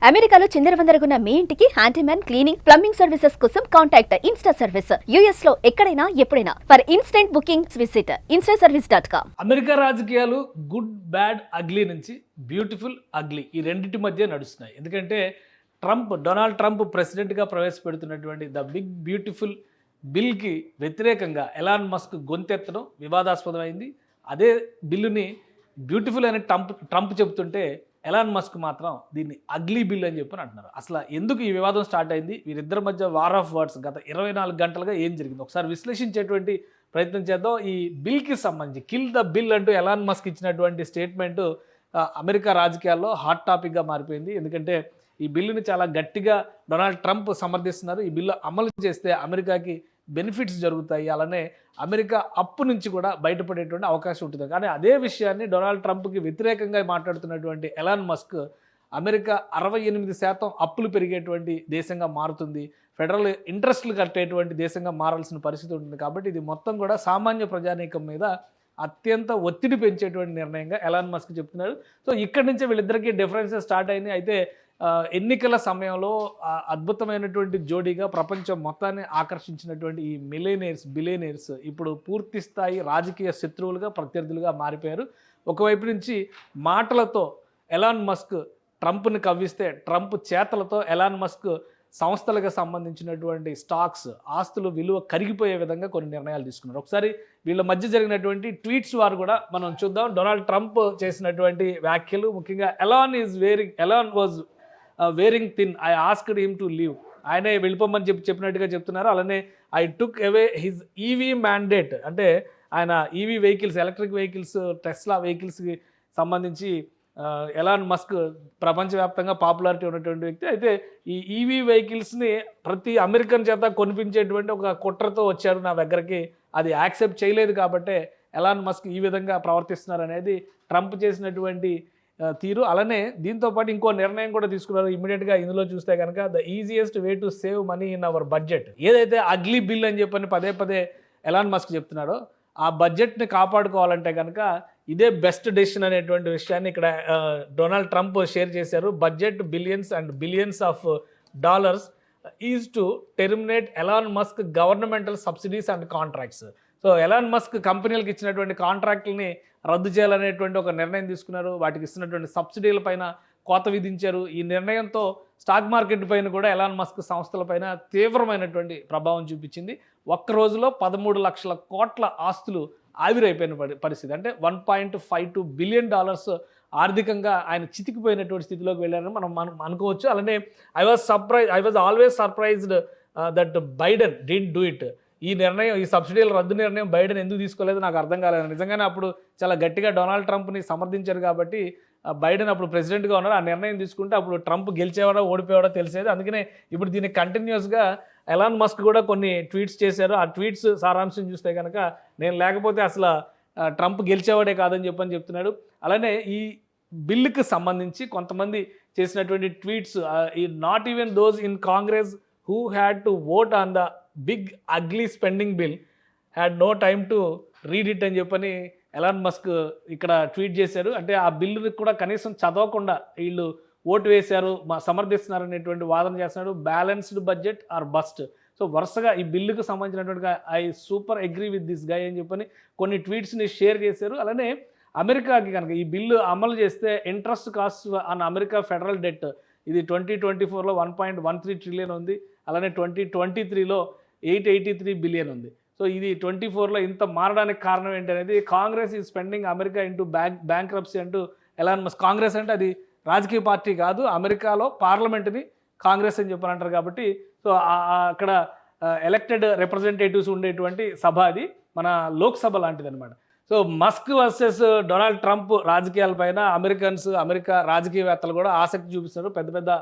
అమెరికాలో చిందరవందరగున్న మీ ఇంటికి handyman cleaning plumbing services కోసం కాంటాక్ట్ ఇన్స్టా సర్వీస్. యుఎస్ లో ఎక్కడైనా ఎప్పుడైనా for instant bookings visit instaservice.com. America రాజకీయాలు గుడ్ బ్యాడ్ అగ్లీ నుంచి బ్యూటిఫుల్ అగ్లీ ఈ రెండింటి మధ్య నడుస్తున్నాయి. ఎందుకంటే డొనాల్డ్ ట్రంప్ ప్రెసిడెంట్గా ప్రవేశపెడుతున్నటువంటి ద బిగ్ బ్యూటిఫుల్ బిల్కి వ్యతిరేకంగా ఎలాన్ మస్క్ గొంతెత్తడం వివాదాస్పదమైంది. అదే బిల్లుని బ్యూటిఫుల్ అని ట్రంప్ చెబుతుంటే ఎలాన్ మస్క్ మాత్రం దీన్ని అగ్లీ బిల్ అని చెప్పని అంటున్నారు. అసలు ఎందుకు ఈ వివాదం స్టార్ట్ అయింది, వీరిద్దరి మధ్య వార్ ఆఫ్ వర్డ్స్ గత 24 గంటలుగా ఏం జరిగింది ఒకసారి విశ్లేషించేటువంటి ప్రయత్నం చేద్దాం. ఈ బిల్కి సంబంధించి కిల్ ద బిల్ అంటూ ఎలాన్ మస్క్ ఇచ్చినటువంటి స్టేట్మెంట్ అమెరికా రాజకీయాల్లో హాట్ టాపిక్గా మారిపోయింది. ఎందుకంటే ఈ బిల్లుని చాలా గట్టిగా డొనాల్డ్ ట్రంప్ సమర్థిస్తున్నారు. ఈ బిల్లు అమలు చేస్తే అమెరికాకి బెనిఫిట్స్ జరుగుతాయి, అలానే అమెరికా అప్పు నుంచి కూడా బయటపడేటువంటి అవకాశం ఉంటుంది. కానీ అదే విషయాన్ని డొనాల్డ్ ట్రంప్కి వ్యతిరేకంగా మాట్లాడుతున్నటువంటి ఎలాన్ మస్క్ అమెరికా 68% అప్పులు పెరిగేటువంటి దేశంగా మారుతుంది, ఫెడరల్ ఇంట్రెస్ట్లు కట్టేటువంటి దేశంగా మారాల్సిన పరిస్థితి ఉంటుంది. కాబట్టి ఇది మొత్తం కూడా సామాన్య ప్రజానీకం మీద అత్యంత ఒత్తిడి పెంచేటువంటి నిర్ణయంగా ఎలాన్ మస్క్ చెప్తున్నారు. సో ఇక్కడి నుంచే వీళ్ళిద్దరికీ డిఫరెన్సెస్ స్టార్ట్ అయినాయి. అయితే ఎన్నికల సమయంలో అద్భుతమైనటువంటి జోడీగా ప్రపంచం మొత్తాన్ని ఆకర్షించినటువంటి ఈ బిలియనీర్స్ ఇప్పుడు పూర్తి స్థాయి రాజకీయ శత్రువులుగా ప్రత్యర్థులుగా మారిపోయారు. ఒకవైపు నుంచి మాటలతో ఎలాన్ మస్క్ ట్రంప్ని కవ్విస్తే, ట్రంప్ చేతలతో ఎలాన్ మస్క్ సంస్థలకు సంబంధించినటువంటి స్టాక్స్ ఆస్తులు విలువ కరిగిపోయే విధంగా కొన్ని నిర్ణయాలు తీసుకున్నారు. ఒకసారి వీళ్ళ మధ్య జరిగినటువంటి ట్వీట్స్ వారు కూడా మనం చూద్దాం. డొనాల్డ్ ట్రంప్ చేసినటువంటి వ్యాఖ్యలు, ముఖ్యంగా Elon was wearing thin, I asked him to leave, ఆయనే వెళ్ళిపోమని చెప్పినట్టుగా చెప్తున్నారు. అలానే I took away his EV mandate, అంటే ఆయన EV vehicles, electric vehicles, Tesla వెహికల్స్కి సంబంధించి ఎలాన్ మస్క్ ప్రపంచవ్యాప్తంగా పాపులారిటీ ఉన్నటువంటి వ్యక్తి. అయితే ఈ ఈవీ వెహికల్స్ని ప్రతి అమెరికన్ చేత కొనిపించేటువంటి ఒక కుట్రతో వచ్చారు నా దగ్గరికి, అది యాక్సెప్ట్ చేయలేదు కాబట్టే ఎలాన్ మస్క్ ఈ విధంగా ప్రవర్తిస్తున్నారు అనేది ట్రంప్ చేసినటువంటి తీరు. అలానే దీంతోపాటు ఇంకో నిర్ణయం కూడా తీసుకున్నారు ఇమీడియట్గా. ఇందులో చూస్తే కనుక the easiest way to save money in our budget, ఏదైతే అగ్లీ బిల్ అని చెప్పని పదే ఎలాన్ మస్క్ చెప్తున్నారో ఆ బడ్జెట్ని కాపాడుకోవాలంటే కనుక ఇదే బెస్ట్ డెసిషన్ అనేటువంటి విషయాన్ని ఇక్కడ డొనాల్డ్ ట్రంప్ షేర్ చేశారు. Budget billions and billions of dollars is to terminate Elon Musk governmental subsidies and contracts. So Elon Musk కంపెనీలకు ఇచ్చినటువంటి కాంట్రాక్ట్లని రద్దు చేయాలనేటువంటి ఒక నిర్ణయం తీసుకున్నారు. వాటికి ఇస్తున్నటువంటి సబ్సిడీల పైన కోత విధించారు. ఈ నిర్ణయంతో స్టాక్ మార్కెట్ పైన కూడా ఎలాన్ మస్క్ సంస్థలపైన తీవ్రమైనటువంటి ప్రభావం చూపించింది. ఒక్క రోజులో 13 లక్షల కోట్ల ఆస్తులు ఆవిరైపోయిన పరిస్థితి, అంటే $1.52 బిలియన్ ఆర్థికంగా ఆయన చితికిపోయినటువంటి స్థితిలోకి వెళ్ళారని మనం అనుకోవచ్చు. అలానే I was always surprised that Biden didn't do it. ఈ సబ్సిడీల రద్దు నిర్ణయం బైడెన్ ఎందుకు తీసుకోలేదు నాకు అర్థం కాలేదు. నిజంగానే అప్పుడు చాలా గట్టిగా డొనాల్డ్ ట్రంప్ని సమర్థించారు కాబట్టి బైడెన్ అప్పుడు ప్రెసిడెంట్గా ఉన్నారు. ఆ నిర్ణయం తీసుకుంటే అప్పుడు ట్రంప్ గెలిచేవాడో ఓడిపోయాడో తెలిసేది. అందుకనే ఇప్పుడు దీన్ని కంటిన్యూస్గా ఎలాన్ మస్క్ కూడా కొన్ని ట్వీట్స్ చేశారు. ఆ ట్వీట్స్ సారాంశం చూస్తే కనుక నేను లేకపోతే అసలు ట్రంప్ గెలిచేవాడే కాదని చెప్తున్నాడు. అలానే ఈ బిల్లుకి సంబంధించి కొంతమంది చేసినటువంటి ట్వీట్స్, ఈ not even those in Congress who had to vote on the big ugly spending bill had no time to read it అని చెప్పని ఎలాన్ మస్క్ ఇక్కడ ట్వీట్ చేశారు. అంటే ఆ బిల్లుని కూడా కనీసం చదవకుండా వీళ్ళు ఓటు వేశారు, సమర్థిస్తున్నారు అనేటువంటి వాదన చేస్తున్నాడు. Balanced budget or bust. So వరుసగా ఈ బిల్లుకు సంబంధించినటువంటి I super agree with this guy అని చెప్పని కొన్ని ట్వీట్స్ని షేర్ చేశారు. అలానే అమెరికాకి కనుక ఈ బిల్లు అమలు చేస్తే interest cost on America federal debt ఇది 2024లో 1.13 ట్రిలియన్ ఉంది. అలానే 2023లో 883 బిలియన్ ఉంది. సో ఇది 24లో ఇంత మారడానికి కారణం ఏంటనేది కాంగ్రెస్ ఈ స్పెండింగ్ అమెరికా ఇంటూ బ్యాంక్రప్సీ అంటూ ఎలాన్ మస్క్. కాంగ్రెస్ అంటే అది రాజకీయ పార్టీ కాదు, అమెరికాలో పార్లమెంట్ని కాంగ్రెస్ అని చెప్పని అంటారు. కాబట్టి సో అక్కడ ఎలక్టెడ్ రిప్రజెంటేటివ్స్ ఉండేటువంటి సభ అది మన లోక్సభ లాంటిది అనమాట. So Musk versus Donald Trump రాజకీయాలపైన అమెరికా రాజకీయవేత్తలు కూడా ఆసక్తి చూపిస్తున్నారు. పెద్ద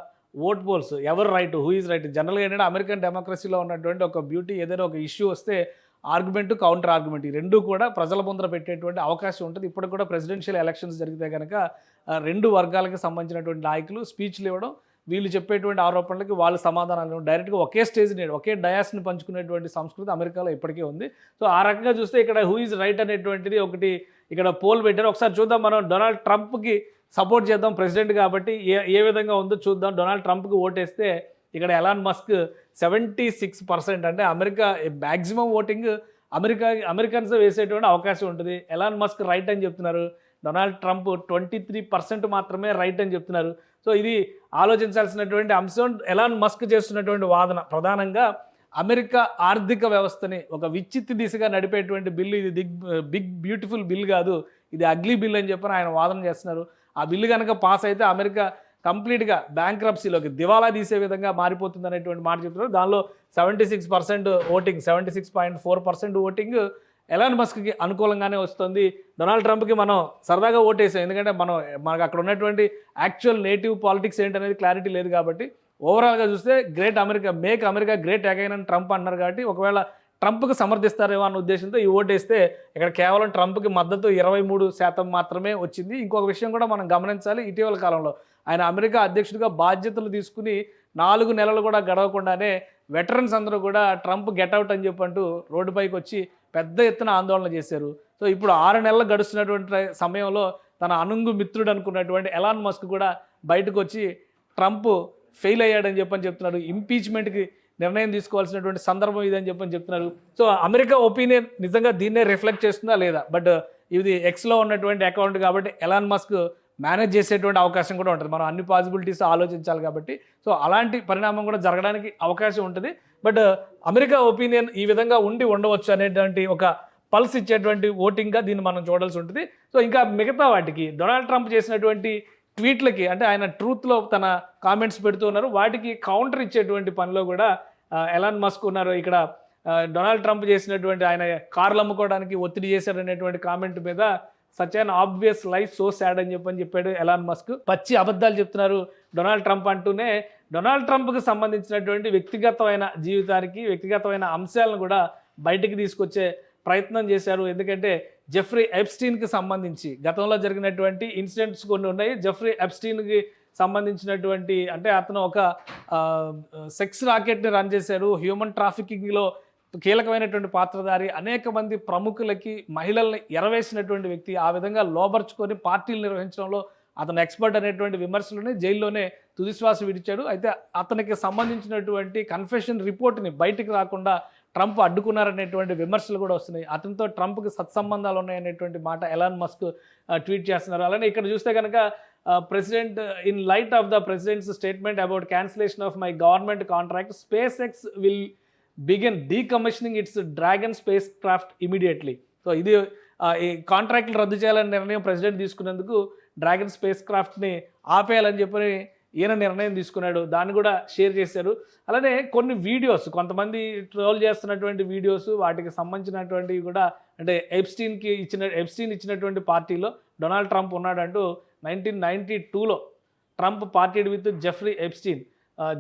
ఓట్ పోల్స్, ఎవరు రైట్, హూ ఈజ్ రైట్. జనరల్గా ఏంటంటే అమెరికన్ డెమోక్రసీలో ఉన్నటువంటి ఒక బ్యూటీ, ఏదైనా ఒక ఇష్యూ వస్తే ఆర్గ్యుమెంట్, కౌంటర్ ఆర్గ్యుమెంట్, ఈ రెండు కూడా ప్రజల ముందర పెట్టేటువంటి అవకాశం ఉంటుంది. ఇప్పుడు కూడా ప్రెసిడెన్షియల్ ఎలక్షన్స్ జరిగితే కనుక రెండు వర్గాలకు సంబంధించినటువంటి నాయకులు స్పీచ్లు ఇవ్వడం, వీళ్ళు చెప్పేటువంటి ఆరోపణలకి వాళ్ళు సమాధానాలు డైరెక్ట్గా ఒకే స్టేజ్ ఒకే డయాస్ని పంచుకునేటువంటి సంస్కృతి అమెరికాలో ఇప్పటికే ఉంది. సో ఆ రకంగా చూస్తే ఇక్కడ హూ ఈజ్ రైట్ అనేటువంటిది ఒకటి ఇక్కడ పోల్ పెట్టారు. ఒకసారి చూద్దాం మనం. డొనాల్డ్ ట్రంప్కి సపోర్ట్ చేద్దాం ప్రెసిడెంట్ కాబట్టి ఏ విధంగా ఉందో చూద్దాం, డొనాల్డ్ ట్రంప్కి ఓటేస్తే ఇక్కడ ఎలాన్ మస్క్ 76% అంటే అమెరికా మ్యాక్సిమం ఓటింగ్ అమెరికన్స్ వేసేటువంటి అవకాశం ఉంటుంది. ఎలాన్ మస్క్ రైట్ అని చెప్తున్నారు, డొనాల్డ్ ట్రంప్ 23% మాత్రమే రైట్ అని చెప్తున్నారు. సో ఇది ఆలోచించాల్సినటువంటి అంశం. ఎలాన్ మస్క్ చేస్తున్నటువంటి వాదన ప్రధానంగా అమెరికా ఆర్థిక వ్యవస్థని ఒక విచ్చిత్తి దిశగా నడిపేటువంటి బిల్లు ఇది, బిగ్ బ్యూటిఫుల్ బిల్ కాదు, ఇది అగ్లీ బిల్ అని చెప్పని ఆయన వాదన చేస్తున్నారు. ఆ బిల్లు కనుక పాస్ అయితే అమెరికా కంప్లీట్గా బ్యాంక్రప్సీలోకి దివాలా తీసే విధంగా మారిపోతుంది అనేటువంటి మాట చెప్తున్నారు. దానిలో 76% ఓటింగ్, 76.4% ఓటింగ్ ఎలాన్ మస్క్కి అనుకూలంగానే వస్తుంది. డొనాల్డ్ ట్రంప్కి మనం సరదాగా ఓటేసాం, ఎందుకంటే మనకు అక్కడ ఉన్నటువంటి యాక్చువల్ నేటివ్ పాలిటిక్స్ ఏంటనేది క్లారిటీ లేదు కాబట్టి. ఓవరాల్గా చూస్తే great America, make America great again అని ట్రంప్ అన్నారు కాబట్టి ఒకవేళ ట్రంప్కి సమర్థిస్తారేమో అన్న ఉద్దేశంతో ఈ ఓటేస్తే ఇక్కడ కేవలం ట్రంప్కి మద్దతు 23% మాత్రమే వచ్చింది. ఇంకొక విషయం కూడా మనం గమనించాలి, ఇటీవల కాలంలో ఆయన అమెరికా అధ్యక్షుడిగా బాధ్యతలు తీసుకుని 4 నెలలు కూడా గడవకుండానే వెటరన్స్ అందరూ కూడా ట్రంప్ గెట్అవుట్ అని చెప్పంటూ రోడ్డుపైకి వచ్చి పెద్ద ఎత్తున ఆందోళన చేశారు. సో ఇప్పుడు 6 నెలలు గడుస్తున్నటువంటి సమయంలో తన అనుంగు మిత్రుడు అనుకున్నటువంటి ఎలాన్ మస్క్ కూడా బయటకు వచ్చి ట్రంప్ ఫెయిల్ అయ్యాడని చెప్తున్నారు. ఇంపీచ్మెంట్కి నిర్ణయం తీసుకోవాల్సినటువంటి సందర్భం ఇదని చెప్తున్నారు. సో అమెరికా ఒపీనియన్ నిజంగా దీన్నే రిఫ్లెక్ట్ చేస్తుందా లేదా, బట్ ఇది ఎక్స్లో ఉన్నటువంటి అకౌంట్ కాబట్టి ఎలాన్ మస్క్ మేనేజ్ చేసేటువంటి అవకాశం కూడా ఉంటుంది. మనం అన్ని పాసిబిలిటీస్ ఆలోచించాలి కాబట్టి. సో అలాంటి పరిణామం కూడా జరగడానికి అవకాశం ఉంటుంది. బట్ అమెరికా ఒపీనియన్ ఈ విధంగా ఉండవచ్చు అనేటువంటి ఒక పల్స్ ఇచ్చేటువంటి ఓటింగ్గా దీన్ని మనం చూడాల్సి ఉంటుంది. సో ఇంకా మిగతా వాటికి డొనాల్డ్ ట్రంప్ చేసినటువంటి ట్వీట్లకి, అంటే ఆయన ట్రూత్లో తన కామెంట్స్ పెడుతూ ఉన్నారు, వాటికి కౌంటర్ ఇచ్చేటువంటి పనిలో కూడా ఎలాన్ మస్క్ ఉన్నారు. ఇక్కడ డొనాల్డ్ ట్రంప్ చేసినటువంటి ఆయన కార్లు అమ్ముకోవడానికి ఒత్తిడి చేశారనేటువంటి కామెంట్ మీద such an obvious life so sad అని చెప్పాడు ఎలాన్ మస్క్. పచ్చి అబద్ధాలు చెప్తున్నారు డొనాల్డ్ ట్రంప్ అంటూనే డొనాల్డ్ ట్రంప్కి సంబంధించినటువంటి వ్యక్తిగతమైన జీవితానికి, వ్యక్తిగతమైన అంశాలను కూడా బయటికి తీసుకొచ్చే ప్రయత్నం చేశారు. ఎందుకంటే జెఫ్రీ ఎప్స్టీన్కి సంబంధించి గతంలో జరిగినటువంటి ఇన్సిడెంట్స్ కొన్ని ఉన్నాయి. జెఫ్రీ ఎప్స్టీన్కి సంబంధించినటువంటి, అంటే అతను ఒక సెక్స్ రాకెట్ని రన్ చేశారు, హ్యూమన్ ట్రాఫికింగ్లో కీలకమైనటువంటి పాత్రధారి, అనేక మంది ప్రముఖులకి మహిళల్ని ఎరవేసినటువంటి వ్యక్తి, ఆ విధంగా లోబర్చుకొని పార్టీలు నిర్వహించడంలో అతను ఎక్స్పర్ట్ అనేటువంటి విమర్శలని జైల్లోనే తుదిశ్వాస విడిచాడు. అయితే అతనికి సంబంధించినటువంటి కన్ఫెషన్ రిపోర్ట్ని బయటికి రాకుండా ట్రంప్ అడ్డుకున్నారనేటువంటి విమర్శలు కూడా వస్తున్నాయి. అతనితో ట్రంప్కి సత్సంబంధాలు ఉన్నాయనేటువంటి మాట ఎలాన్ మస్క్ ట్వీట్ చేస్తున్నారు. అలానే ఇక్కడ చూస్తే కనుక president, in light of the president's statement about cancellation of my government contract, SpaceX will begin decommissioning its Dragon spacecraft immediately. So ఇది ఈ కాంట్రాక్ట్లు రద్దు చేయాలని నిర్ణయం ప్రెసిడెంట్ తీసుకున్నందుకు డ్రాగన్ స్పేస్ క్రాఫ్ట్ని ఆపేయాలని చెప్పని ఈయన నిర్ణయం తీసుకున్నాడు. దాన్ని కూడా షేర్ చేశారు. అలానే కొన్ని వీడియోస్, కొంతమంది ట్రోల్ చేస్తున్నటువంటి వీడియోస్, వాటికి సంబంధించినటువంటివి కూడా, అంటే ఎప్స్టీన్ ఇచ్చినటువంటి పార్టీలో డొనాల్డ్ ట్రంప్ ఉన్నాడంటూ 1992లో Trump partied with Jeffrey Epstein,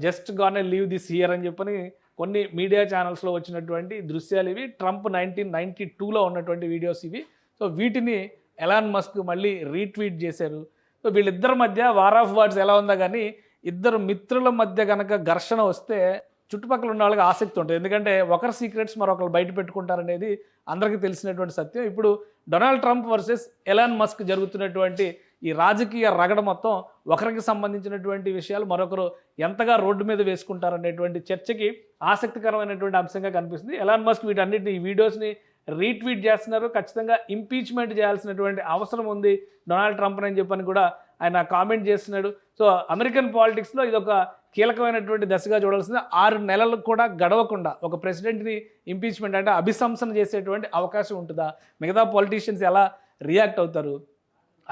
just gone leave this year అని చెప్పని కొన్ని మీడియా ఛానల్స్లో వచ్చినటువంటి దృశ్యాలు ఇవి. ట్రంప్ 1992లో ఉన్నటువంటి వీడియోస్ ఇవి. సో వీటిని ఎలాన్ మస్క్ మళ్ళీ రీట్వీట్ చేశారు. సో వీళ్ళిద్దరి మధ్య వార్ ఆఫ్ వర్డ్స్ ఎలా ఉందా కానీ, ఇద్దరు మిత్రుల మధ్య కనుక ఘర్షణ వస్తే చుట్టుపక్కల ఉన్న వాళ్ళకి ఆసక్తి ఉంటుంది. ఎందుకంటే ఒకరి సీక్రెట్స్ మరొకరు బయట పెట్టుకుంటారనేది అందరికీ తెలిసినటువంటి సత్యం. ఇప్పుడు Donald Trump versus Elon Musk జరుగుతున్నటువంటి ఈ రాజకీయ రగడ మొత్తం ఒకరికి సంబంధించినటువంటి విషయాలు మరొకరు ఎంతగా రోడ్డు మీద వేసుకుంటారనేటువంటి చర్చకి ఆసక్తికరమైనటువంటి అంశంగా కనిపిస్తుంది. ఎలాన్ మస్క్ వీటన్నిటిని, ఈ వీడియోస్ని రీట్వీట్ చేస్తున్నారు. ఖచ్చితంగా ఇంపీచ్మెంట్ చేయాల్సినటువంటి అవసరం ఉంది డొనాల్డ్ ట్రంప్ అని చెప్పని కూడా ఆయన కామెంట్ చేస్తున్నాడు. సో అమెరికన్ పాలిటిక్స్లో ఇది ఒక కీలకమైనటువంటి దశగా చూడాల్సింది. 6 నెలలు కూడా గడవకుండా ఒక ప్రెసిడెంట్ని ఇంపీచ్మెంట్, అంటే అభిశంసన చేసేటువంటి అవకాశం ఉంటుందా? మిగతా పొలిటీషియన్స్ ఎలా రియాక్ట్ అవుతారు?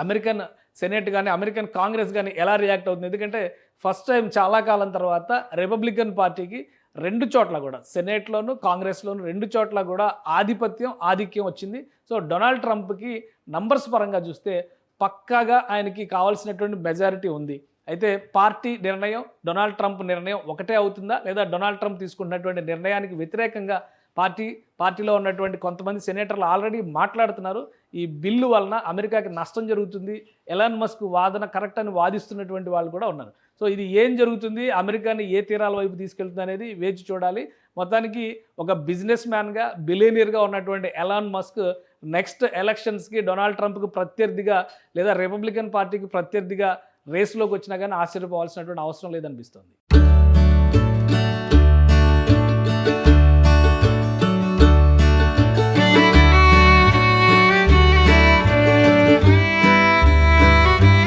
అమెరికన్ సెనేట్ కానీ అమెరికన్ కాంగ్రెస్ కానీ ఎలా రియాక్ట్ అవుతుంది? ఎందుకంటే ఫస్ట్ టైం చాలా కాలం తర్వాత రిపబ్లికన్ పార్టీకి 2 చోట్ల కూడా, సెనేట్లోను కాంగ్రెస్లోను 2 చోట్ల కూడా ఆధిక్యం వచ్చింది. సో డొనాల్డ్ ట్రంప్కి నంబర్స్ పరంగా చూస్తే పక్కాగా ఆయనకి కావాల్సినటువంటి మెజారిటీ ఉంది. అయితే పార్టీ నిర్ణయం, డొనాల్డ్ ట్రంప్ నిర్ణయం ఒకటే అవుతుందా, లేదా డొనాల్డ్ ట్రంప్ తీసుకున్నటువంటి నిర్ణయానికి వ్యతిరేకంగా పార్టీలో ఉన్నటువంటి కొంతమంది సెనేటర్లు ఆల్రెడీ మాట్లాడుతున్నారు. ఈ బిల్లు వలన అమెరికాకి నష్టం జరుగుతుంది, ఎలాన్ మస్క్ వాదన కరెక్ట్ అని వాదిస్తున్నటువంటి వాళ్ళు కూడా ఉన్నారు. సో ఇది ఏం జరుగుతుంది, అమెరికాని ఏ తీరాల వైపు తీసుకెళ్తుంది అనేది వేచి చూడాలి. మొత్తానికి ఒక బిజినెస్ మ్యాన్గా, బిలియనీర్గా ఉన్నటువంటి ఎలాన్ మస్క్ నెక్స్ట్ ఎలక్షన్స్కి డొనాల్డ్ ట్రంప్కి ప్రత్యర్థిగా లేదా రిపబ్లికన్ పార్టీకి ప్రత్యర్థిగా రేస్లోకి వచ్చినా కానీ ఆశ్చర్యపోవాల్సినటువంటి అవసరం లేదనిపిస్తుంది.